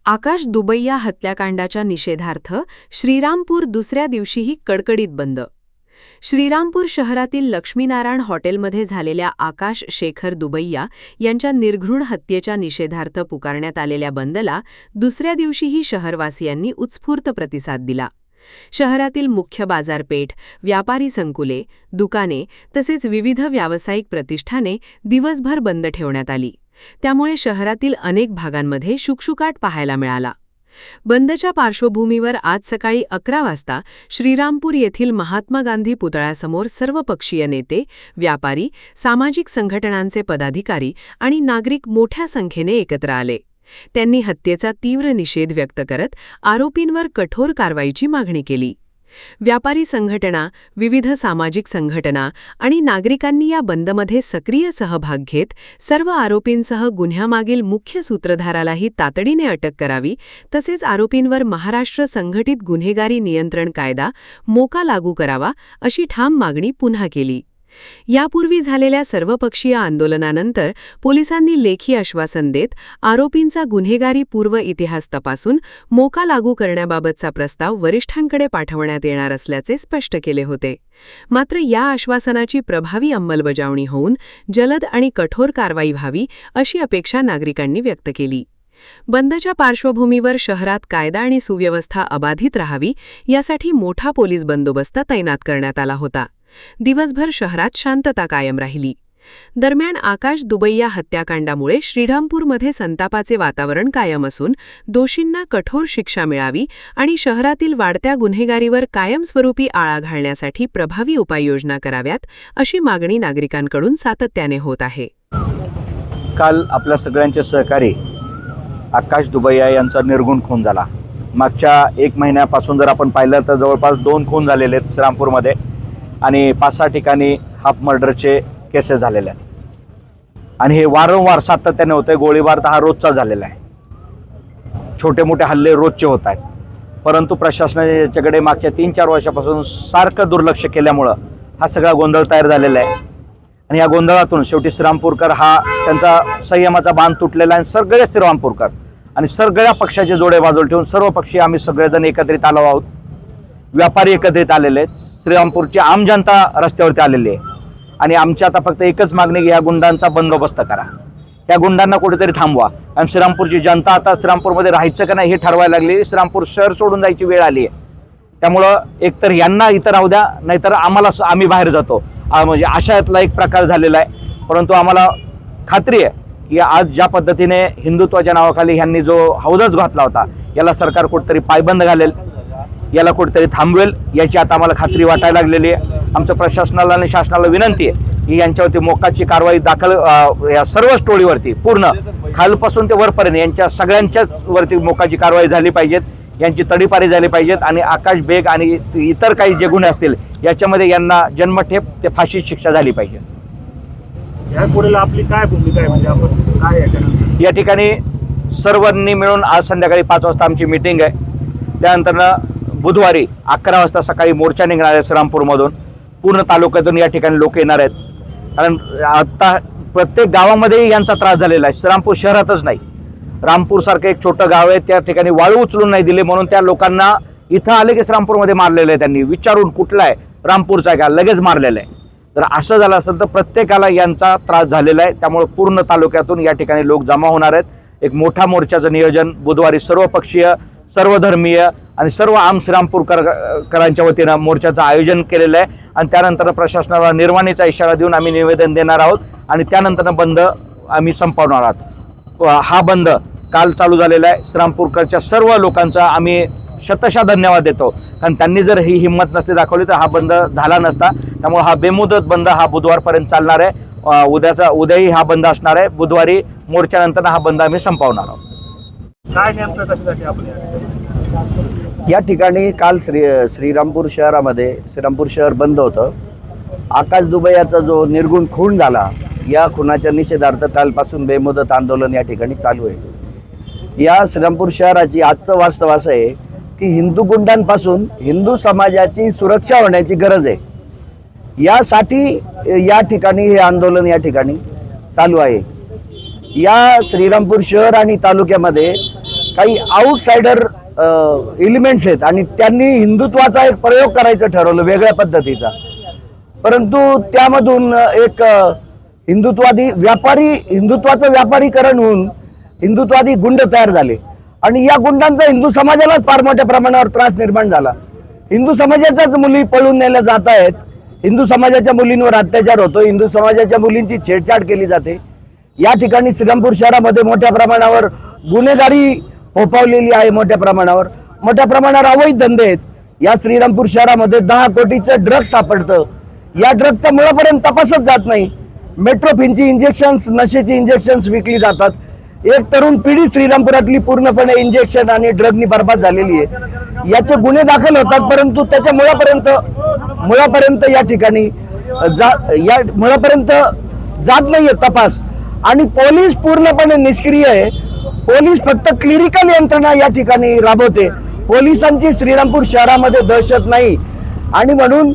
आकाश दुबैया हत्याकांडाच्या निषेधार्थ श्रीरामपूर दुसऱ्या दिवशीही कडकडीत बंद. श्रीरामपूर शहरातील लक्ष्मीनारायण हॉटेलमध्ये झालेल्या आकाश शेखर दुबैया यांच्या निर्घृण हत्येच्या निषेधार्थ पुकारण्यात आलेल्या बंदला दुसऱ्या दिवशीही शहरवासियांनी उत्स्फूर्त प्रतिसाद दिला. शहरातील मुख्य बाजारपेठ, व्यापारी संकुले, दुकाने तसेच विविध व्यावसायिक प्रतिष्ठाने दिवसभर बंद ठेवण्यात आली. त्यामुळे शहरातील अनेक भागांमध्ये शुकशुकाट पाहायला मिळाला. बंदच्या पार्श्वभूमीवर आज सकाळी 11 वाजता श्रीरामपूर येथील महात्मा गांधी पुतळ्यासमोर सर्वपक्षीय नेते, व्यापारी, सामाजिक संघटनांचे पदाधिकारी आणि नागरिक मोठ्या संख्येने एकत्र आले. त्यांनी हत्येचा तीव्र निषेध व्यक्त करत आरोपींवर कठोर कारवाईची मागणी केली. व्यापारी संघटना, विविध सामाजिक संघटना आणि नागरिकांनी या बंदमध्ये सक्रिय सहभाग घेत सर्व आरोपींसह गुन्ह्यामागील मुख्य सूत्रधारालाही तातडीने अटक करावी, तसेच आरोपींवर महाराष्ट्र संघटित गुन्हेगारी नियंत्रण कायदा मोका लागू करावा अशी ठाम मागणी पुन्हा केली. यापूर्वी झालेल्या सर्वपक्षीय आंदोलनानंतर पोलिसांनी लेखी आश्वासन देत आरोपींचा गुन्हेगारी पूर्व इतिहास तपासून मोका लागू करण्याबाबतचा प्रस्ताव वरिष्ठांकडे पाठवण्यात येणार असल्याचे स्पष्ट केले होते. मात्र या आश्वासनाची प्रभावी अंमलबजावणी होऊन जलद आणि कठोर कारवाई व्हावी अशी अपेक्षा नागरिकांनी व्यक्त केली. बंदच्या पार्श्वभूमीवर शहरात कायदा आणि सुव्यवस्था अबाधित राहावी यासाठी मोठा पोलीस बंदोबस्त तैनात करण्यात आला होता. दिवसभर शहरात शांतता कायम राहिली. दरम्यान आकाश दुबैया हत्याकांडामुळे श्रीरामपूरमध्ये संतापाचे वातावरण कायम असून दोषींना कठोर शिक्षा मिळावी आणि शहरातील वाढत्या गुन्हेगारीवर कायमस्वरूपी आळा घालण्यासाठी प्रभावी उपाययोजना कराव्यात अशी मागणी नागरिकांकडून सातत्याने होत आहे. काल आपल्या सगळ्यांचे सहकारी आकाश दुबैया यांचा निर्गुण खून झाला. मागच्या 1 महिन्यापासून जर आपण पाहिलं तर जवळपास 2 खून झालेले आहेत श्रीरामपूरमध्ये आणि 5-6 ठिकाणी हाफ मर्डरचे केसेस झालेले आहेत आणि हे वारंवार सातत्याने होते. गोळीबार तर हा रोजचा झालेला आहे. छोटे मोठे हल्ले रोजचे होत आहेत, परंतु प्रशासनाने याच्याकडे मागच्या 3-4 वर्षापासून सारखं दुर्लक्ष केल्यामुळं हा सगळा गोंधळ तयार झालेला आहे. आणि या गोंधळातून शेवटी श्रीरामपूरकर हा त्यांचा संयमाचा बांध तुटलेला आहे. सगळे श्रीरामपूरकर आणि सगळ्या पक्षाचे जोडे बाजूला ठेवून सर्व पक्षी आम्ही सगळेजण एकत्रित आलो आहोत. व्यापारी एकत्रित आलेले आहेत, श्रीरामपूरची आम जनता रस्त्यावरती आलेली आहे आणि आमची आता फक्त एकच मागणी की या गुंडांचा बंदोबस्त करा, या गुंडांना कुठेतरी थांबवा. आणि श्रीरामपूरची जनता आता श्रीरामपूरमध्ये राहायचं का नाही हे ठरवायला लागली. श्रीरामपूर शहर सोडून जायची वेळ आली आहे. त्यामुळं एकतर यांना इथं राहू द्या, नाहीतर आम्ही बाहेर जातो, म्हणजे अशातला एक प्रकार झालेला आहे. परंतु आम्हाला खात्री आहे की आज ज्या पद्धतीने हिंदुत्वाच्या नावाखाली ह्यांनी जो हौदाच घातला होता याला सरकार कुठेतरी पायबंद घालेल, याला कुठेतरी थांबवेल याची आता आम्हाला खात्री वाटायला लागलेली आहे. आमचं प्रशासनाला आणि शासनाला विनंती आहे की यांच्यावरती मोक्काची कारवाई दाखल या सर्व टोळीवरती पूर्ण खालपासून ते वरपर्यंत यांच्या सगळ्यांच्याच वरती मोक्काची कारवाई झाली पाहिजेत, यांची तडीपारी झाली पाहिजेत आणि आकाश बेग आणि इतर काही जे गुन्हे असतील याच्यामध्ये यांना जन्मठेप ते फाशी शिक्षा झाली पाहिजे. यापुढे आपली काय भूमिका आहे, म्हणजे आपण काय या ठिकाणी सर्वांनी मिळून आज संध्याकाळी 5 वाजता आमची मीटिंग आहे. त्यानंतर बुधवारी 11 वाजता सकाळी मोर्चा निघणार आहे श्रीरामपूरमधून. पूर्ण तालुक्यातून या ठिकाणी लोक येणार आहेत, कारण आता प्रत्येक गावामध्येही यांचा त्रास झालेला आहे. श्रीरामपूर शहरातच नाही, रामपूरसारखं एक छोटं गाव आहे, त्या ठिकाणी वाळू उचलून नाही दिले म्हणून त्या लोकांना इथं आले की श्रीरामपूरमध्ये मारलेलं आहे. त्यांनी विचारून कुठला आहे, रामपूरचा आहे का, लगेच मारलेलं आहे. तर असं झालं असेल तर प्रत्येकाला यांचा त्रास झालेला आहे. त्यामुळे पूर्ण तालुक्यातून या ठिकाणी लोक जमा होणार आहेत. एक मोठा मोर्चाचं नियोजन बुधवारी सर्वपक्षीय, सर्वधर्मीय आणि सर्व आम श्रीरामपूरकरांच्या वतीनं मोर्चाचं आयोजन केलेलं आहे. आणि त्यानंतर प्रशासनाला निर्वाणीचा इशारा देऊन आम्ही निवेदन देणार आहोत आणि त्यानंतर बंद आम्ही संपवणार आहोत. हा बंद काल चालू झालेला आहे. श्रीरामपूरकरच्या सर्व लोकांचा आम्ही शतशः धन्यवाद देतो, कारण त्यांनी जर ही हिंमत नसती दाखवली तर हा बंद झाला नसता. त्यामुळे हा बेमुदत बंद हा बुधवारपर्यंत चालणार आहे. उद्याही हा बंद असणार आहे. बुधवारी मोर्चानंतर हा बंद आम्ही संपवणार आहोत. काय नेमकं कशासाठी आपण या ठिकाणी काल श्रीरामपूर शहरामध्ये श्रीरामपूर शहर बंद होतं. आकाश दुबैयाचा जो निर्गुण खून झाला या खुनाच्या निषेधार्थ कालपासून बेमुदत आंदोलन या ठिकाणी चालू आहे. या श्रीरामपूर शहराची आजचं वास्तव असं आहे की हिंदू गुंडांपासून हिंदू समाजाची सुरक्षा होण्याची गरज आहे. यासाठी या ठिकाणी हे आंदोलन या ठिकाणी चालू आहे. या श्रीरामपूर शहर आणि तालुक्यामध्ये काही आउटसाइडर एलिमेंट्स आहेत आणि त्यांनी हिंदुत्वाचा एक प्रयोग करायचं ठरवलं वेगळ्या पद्धतीचा. परंतु त्यामधून एक हिंदुत्वाचं व्यापारीकरण होऊन हिंदुत्वादी गुंड तयार झाले आणि या गुंडांचा हिंदू समाजालाच फार मोठ्या प्रमाणावर त्रास निर्माण झाला. हिंदू समाजाच्याच मुली पळून नेल्या जात आहेत, हिंदू समाजाच्या मुलींवर अत्याचार होतो, हिंदू समाजाच्या मुलींची छेडछाड केली जाते. या ठिकाणी श्रीरामपूर शहरामध्ये मोठ्या प्रमाणावर गुन्हेगारी फोफावलेली आहे. मोठ्या प्रमाणावर अवैध धंदे आहेत. या श्रीरामपूर शहरामध्ये 10 कोटीचं ड्रग्ज सापडतं. या ड्रग्जचा मुळापर्यंत तपासच जात नाही. मेट्रोफिनची इंजेक्शन्स, नशेची इंजेक्शन्स विकली जातात. एक तरुण पिढी श्रीरामपुरातली पूर्णपणे इंजेक्शन आणि ड्रगनी बर्बाद झालेली आहे. याचे गुन्हे दाखल होतात परंतु त्याच्या मुळापर्यंत या ठिकाणी मुळापर्यंत जात नाहीये तपास आणि पोलीस पूर्णपणे निष्क्रिय आहे. पोलीस फक्त क्लिरिकल यंत्रणा या ठिकाणी राबवते. पोलिसांची श्रीरामपूर शहरामध्ये दहशत नाही आणि म्हणून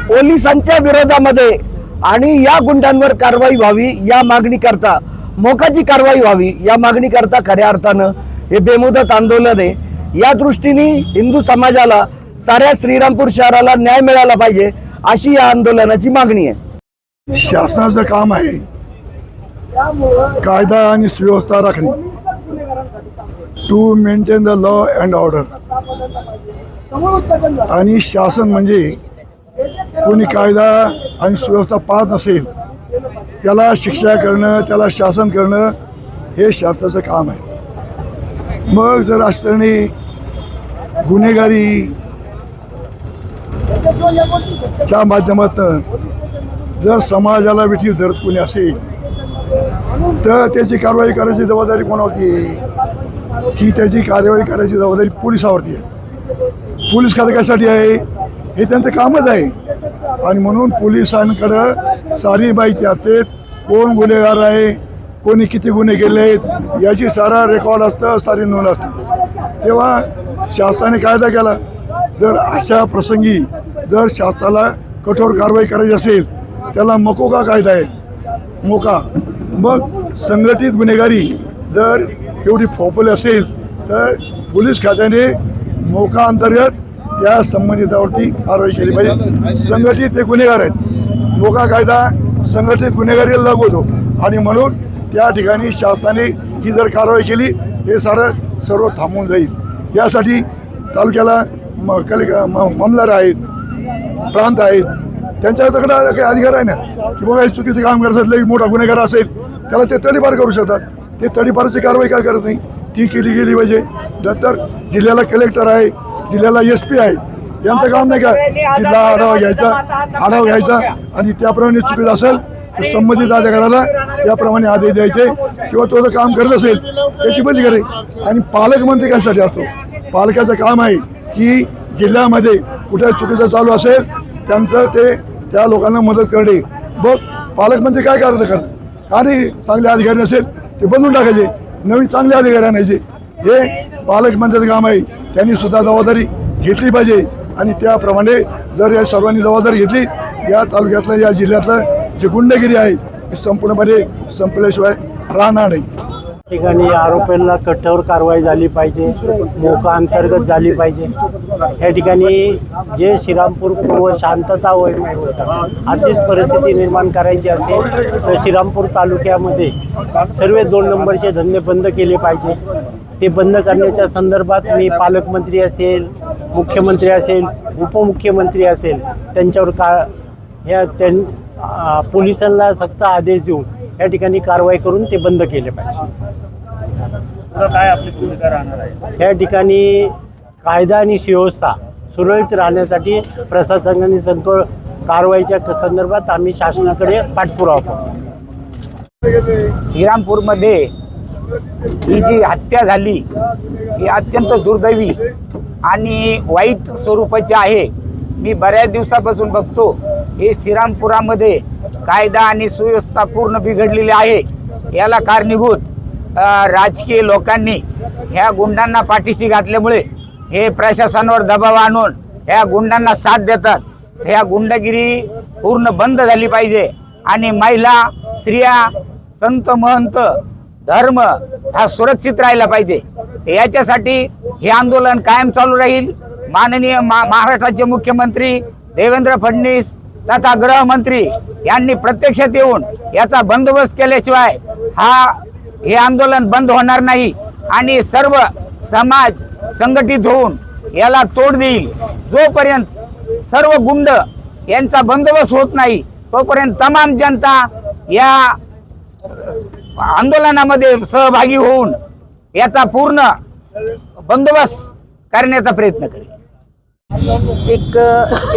पोलिसांच्या विरोधामध्ये आणि या गुंडांवर कारवाई व्हावी या मागणीकरता, मोकाची कारवाई व्हावी या मागणीकरता खऱ्या अर्थानं हे बेमुदत आंदोलन आहे. या दृष्टीने हिंदू समाजाला, साऱ्या श्रीरामपूर शहराला न्याय मिळाला पाहिजे अशी या आंदोलनाची मागणी आहे. शासनाचं काम आहे कायदा आणि सुव्यवस्था राखणे, to maintain the law and order. आणि शासन म्हणजे कोणी कायदा आणि सुव्यवस्था पाळत नसेल त्याला शिक्षा करणं, त्याला शासन करणं हे शासनाचं काम आहे. मग जर असताना गुन्हेगारी च्या माध्यमातून जर समाजाला विठी धरत कोणी असेल तर त्याची कारवाई करायची जबाबदारी कोणावरती आहे? की त्याची कार्यवाही करायची जबाबदारी पोलिसावरती आहे. पोलीस खाते कशासाठी आहे? हे त्यांचं कामच आहे. आणि म्हणून पोलिसांकडं सारी माहिती असते, कोण गुन्हेगार आहे, कोणी किती गुन्हे केले आहेत याची सारा रेकॉर्ड असतं, सारी नोंद असते. तेव्हा शासनाने कायदा केला. जर अशा प्रसंगी जर शासनाला कठोर कारवाई करायची असेल त्याला मकोका कायदा आहे, मोका. मग संघटित गुन्हेगारी जर एवढी फोफली असेल तर पोलीस खात्याने मोका अंतर्गत त्या संबंधितावरती कारवाई केली पाहिजे. संघटित ते गुन्हेगार आहेत, मोका कायदा संघटित गुन्हेगारीला लागू होतो आणि म्हणून त्या ठिकाणी शासनाने ही जर कारवाई केली हे सर्व थांबून जाईल. यासाठी तालुक्याला मामलदार आहेत, प्रांत आहेत, त्यांच्याकडे काही अधिकार आहे ना की बघा चुकीचं काम करत असलं की मोठा गुन्हेगार असेल त्याला ते तडीपार करू शकतात. ते तडीपारची कारवाई काय करत नाही, ती केली गेली पाहिजे. नंतर जिल्ह्याला कलेक्टर आहे, जिल्ह्याला SP आहे, यांचं काम नाही का जिल्हा आढावा घ्यायचा आणि त्याप्रमाणे चुकीचं असेल तर संबंधित अधिकाऱ्याला त्याप्रमाणे आदेश द्यायचे किंवा तो जर काम करत असेल त्याची बंदी करायची. आणि पालकमंत्री कशासाठी असतो? पालकाचं काम आहे की जिल्ह्यामध्ये कुठे चुकीचं चालू असेल त्यांचं ते त्या लोकांना मदत करणे. बघ पालकमंत्री काय करतात आणि चांगले अधिकारी नसेल ते बदलून टाकायचे, नवीन चांगले अधिकारी आणायचे. हे पालकमंत्र्याचं काम आहे. त्यांनी सुद्धा जबाबदारी घेतली पाहिजे आणि त्याप्रमाणे जर या सर्वांनी जबाबदारी घेतली या तालुक्यातलं, या जिल्ह्यातलं जे गुंडगिरी आहे ती संपूर्णपणे संपल्याशिवाय राहणार नाही. ठिकाणी आरोपींना कठोर कारवाई झाली पाहिजे, मोका अंतर्गत झाली पाहिजे. या ठिकाणी जे श्रीरामपूर पूर्व शांतता अशीच परिस्थिती निर्माण करायची असेल तर श्रीरामपूर तालुक्यामध्ये सर्व 2 नंबरचे धंदे बंद केले पाहिजे. ते बंद करण्याच्या संदर्भात मी पालकमंत्री असेल, मुख्यमंत्री असेल, उपमुख्यमंत्री असेल त्यांच्यावर पोलिसांना सक्त आदेश देऊन या ठिकाणी कारवाई करून ते बंद केले पाहिजे. काय आपली भूमिका राहणार आहे? या ठिकाणी कायदा आणि सुव्यवस्था सुरळीत राहण्यासाठी प्रशासनाने कारवाईच्या संदर्भात आम्ही शासनाकडे पाठपुरावा करतो. श्रीरामपूरमध्ये ही जी हत्या झाली ही अत्यंत दुर्दैवी आणि वाईट स्वरूपाची आहे. मी बऱ्याच दिवसापासून बघतो हे श्रीरामपुरामध्ये कायदा आणि सुव्यवस्था पूर्ण बिघडलेली आहे. याला कारणीभूत राजकीय लोकांनी ह्या गुंडांना पाठीशी घातल्यामुळे हे प्रशासनावर दबाव आणून ह्या गुंडांना साथ देतात. ह्या गुंडगिरी पूर्ण बंद झाली पाहिजे आणि महिला, स्त्रिया, संत, महंत, धर्म हा सुरक्षित राहिला पाहिजे. याच्यासाठी हे आंदोलन कायम चालू राहील. माननीय महाराष्ट्राचे मुख्यमंत्री देवेंद्र फडणवीस तथा गृहमंत्री यांनी प्रत्यक्षात येऊन याचा बंदोबस्त केल्याशिवाय हे आंदोलन बंद होणार नाही आणि सर्व समाज संघटित होऊन याला तोड देईल. जोपर्यंत सर्व गुंड यांचा बंदोबस्त होत नाही तोपर्यंत तमाम जनता या आंदोलनामध्ये सहभागी होऊन याचा पूर्ण बंदोबस्त करण्याचा प्रयत्न करेल.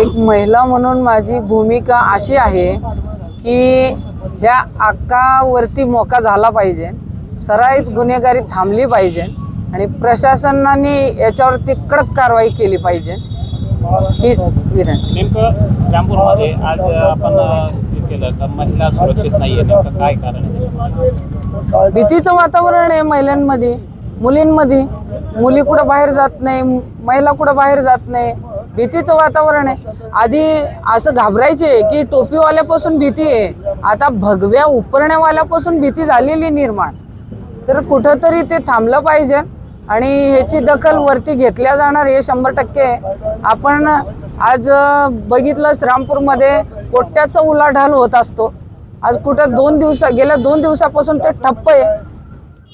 एक महिला म्हणून माझी भूमिका अशी आहे की ह्या आकावरती मोका झाला पाहिजे, सराईत गुन्हेगारी थांबली पाहिजे आणि प्रशासनाने याच्यावरती कडक कारवाई केली पाहिजे हीच विनंती. नेमकं श्रीरामपूरमध्ये आज आपण केलं तर महिला सुरक्षित नाहीये, नेमकं काय कारण आहे? भीतीचं वातावरण आहे महिलांमध्ये, मुलींमध्ये. मुली कुठं बाहेर जात नाही, महिला कुठं बाहेर जात नाही, भीतीचं वातावरण आहे. आधी असं घाबरायचे की टोपीवाल्यापासून भीती आहे, आता भगव्या उपरण्यावाल्यापासून भीती झालेली निर्माण. तर कुठंतरी ते थांबलं पाहिजे आणि ह्याची दखल वरती घेतल्या जाणार हे 100%. आपण आज बघितलं श्रीरामपूरमध्ये कोट्याचा उलाढाल होत असतो. आज कुठं गेल्या 2 दिवसापासून ते ठप्प आहे.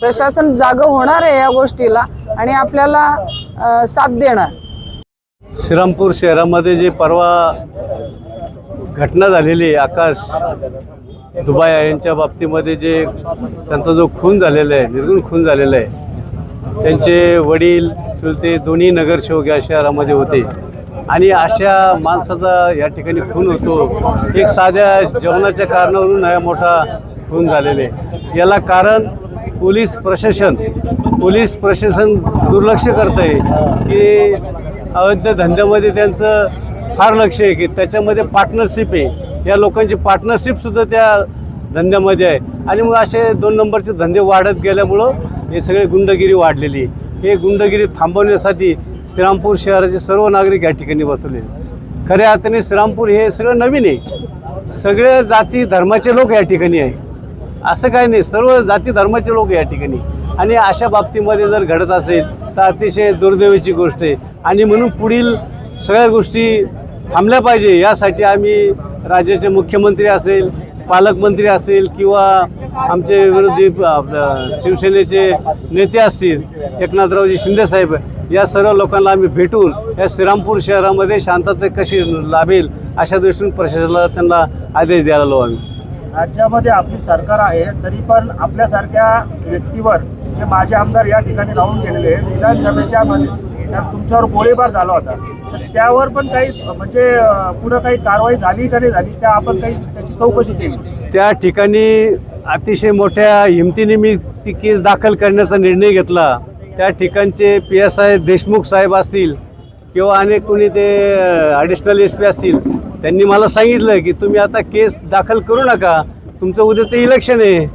प्रशासन जागं होणार आहे या गोष्टीला आणि आपल्याला साथ देणार. श्रीरामपूर शहरामध्ये जे परवा घटना झालेली आकाश दुबाया यांच्या बाबतीमध्ये जे त्यांचा जो खून झालेला आहे, निर्गुण खून झालेला आहे, त्यांचे वडील चुलते दोन्ही नगरसेवक या शहरामध्ये होते आणि अशा माणसाचा या ठिकाणी खून होतो. एक साध्या जेवणाच्या कारणावरून हा मोठा खून झालेले. याला कारण पोलीस प्रशासन दुर्लक्ष करत आहे की अवैध धंद्यामध्ये त्यांचं फार लक्ष आहे की त्याच्यामध्ये पार्टनरशिप आहे. या लोकांची पार्टनरशिपसुद्धा त्या धंद्यामध्ये आहे आणि मग असे 2 नंबरचे धंदे वाढत गेल्यामुळं हे सगळे गुंडगिरी वाढलेली. हे गुंडगिरी थांबवण्यासाठी श्रीरामपूर शहराचे सर्व नागरिक या ठिकाणी बसवले. खऱ्या अर्थाने श्रीरामपूर हे सगळं नवीन आहे. सगळे जाती धर्माचे लोक या ठिकाणी आहे, असं काही नाही, सर्व जाती धर्माचे लोक या ठिकाणी. आणि अशा बाबतीमध्ये जर घडत असेल तर अतिशय दुर्दैवाची गोष्ट आहे आणि म्हणून पुढील सगळ्या गोष्टी थांबल्या पाहिजे. यासाठी आम्ही राज्याचे मुख्यमंत्री असेल, पालकमंत्री असेल किंवा आमचे विरोधी शिवसेनेचे नेते असतील, एकनाथरावजी शिंदेसाहेब, या सर्व लोकांना आम्ही भेटून या श्रीरामपूर शहरामध्ये शांतता कशी लाभेल अशा दृष्टीने प्रशासनाला त्यांना आदेश द्यायला लावू आम्ही. राज्यामध्ये आपली सरकार आहे तरी पण आपल्यासारख्या व्यक्तीवर जे माजी आमदार या ठिकाणी राहून गेलेले विधानसभेच्या मध्ये तुमच्यावर गोळीबार झाला होता, तर त्यावर पण काही म्हणजे पुढं काही कारवाई झाली का नाही झाली, त्या आपण काही त्याची चौकशी केली? त्या ठिकाणी अतिशय मोठ्या हिमतीने मी ती केस दाखल करण्याचा निर्णय घेतला. त्या ठिकाणचे PSI देशमुख साहेब असतील किंवा अनेक कोणी ते ॲडिशनल SP असतील, त्यांनी मला सांगितलं की तुम्ही आता केस दाखल करू नका, तुमचं उद्या ते इलेक्शन आहे,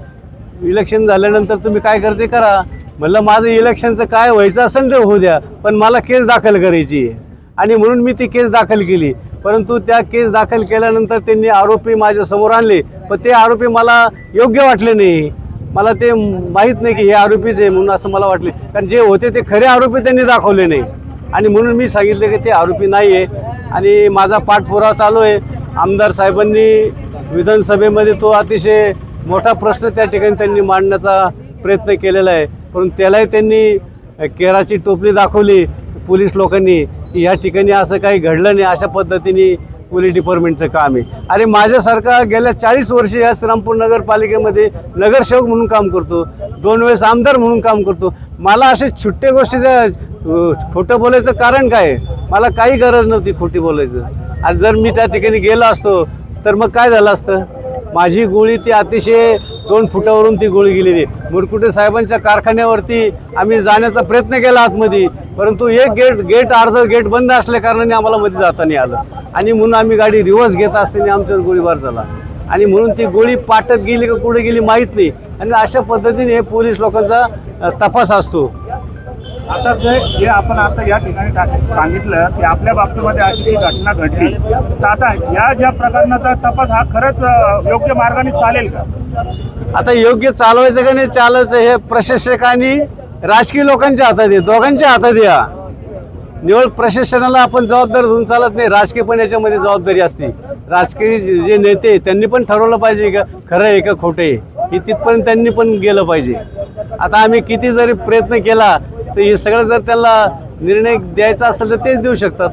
इलेक्शन झाल्यानंतर तुम्ही काय करते करा. म्हणलं माझं इलेक्शनचं काय व्हायचं असेल ते होऊ द्या, पण मला केस दाखल करायची आहे आणि म्हणून मी ती केस दाखल केली. परंतु त्या केस दाखल केल्यानंतर त्यांनी आरोपी माझ्यासमोर आणले, पण ते आरोपी मला योग्य वाटले नाही. मला ते माहीत नाही की हे आरोपीच आहे म्हणून असं मला वाटले, कारण जे होते ते खरे आरोपी त्यांनी दाखवले नाही आणि म्हणून मी सांगितलं की ते आरोपी नाही आहे आणि माझा पाठपुरावा चालू आहे. आमदार साहेबांनी विधानसभेमध्ये तो अतिशय मोठा प्रश्न त्या ठिकाणी त्यांनी मांडण्याचा प्रयत्न केलेला आहे, परंतु त्यालाही त्यांनी केराची टोपली दाखवली पोलीस लोकांनी की ह्या ठिकाणी असं काही घडलं नाही. अशा पद्धतीने पोलीस डिपार्टमेंटचं काम आहे. अरे माझ्यासारखा गेल्या 40 वर्ष या श्रीरामपूर नगरपालिकेमध्ये नगरसेवक म्हणून काम करतो, 2 वेळेस आमदार म्हणून काम करतो. मला असे छुट्टे गोष्टीचं खोटं बोलायचं कारण काय? मला काही गरज नव्हती खोटी बोलायचं. आणि जर मी त्या ठिकाणी गेलो असतो तर मग काय झालं असतं? माझी गोळी ती अतिशय 2 फुटावरून ती गोळी गेलेली. मुरकुटे साहेबांच्या कारखान्यावरती आम्ही जाण्याचा प्रयत्न केला आतमध्ये, परंतु एक अर्ध गेट बंद असल्या कारणाने आम्हाला मध्ये जाता नाही आलं आणि म्हणून आम्ही गाडी रिव्हर्स घेत असताना आमच्यावर गोळीबार झाला आणि म्हणून ती गोळी पाटत गेली का कुठे गेली माहीत नाही. आणि अशा पद्धतीने हे पोलीस लोकांचा तपास असतो. आता जे आपण आता या ठिकाणी सांगितलं की आपल्या बाबतीमध्ये अशी जी घटना घडली, तर आता या ज्या प्रकरणाचा तपास हा खरंच योग्य मार्गाने चालेल का? आता योग्य चालवायचं का नाही चालायचं हे प्रशासकांनी राजकीय लोकांच्या हातात आहे, दोघांच्या हातात या. निवड प्रशासनाला आपण जबाबदार धरून चालत नाही, राजकीय पण याच्यामध्ये जबाबदारी असते. राजकीय जे नेते आहेत, त्यांनी पण ठरवलं पाहिजे का खरं आहे का खोटं आहे, हे तिथपर्यंत त्यांनी पण गेलं पाहिजे. आता आम्ही किती जरी प्रयत्न केला तर हे सगळं जर त्याला निर्णय द्यायचा असेल तर तेच देऊ शकतात.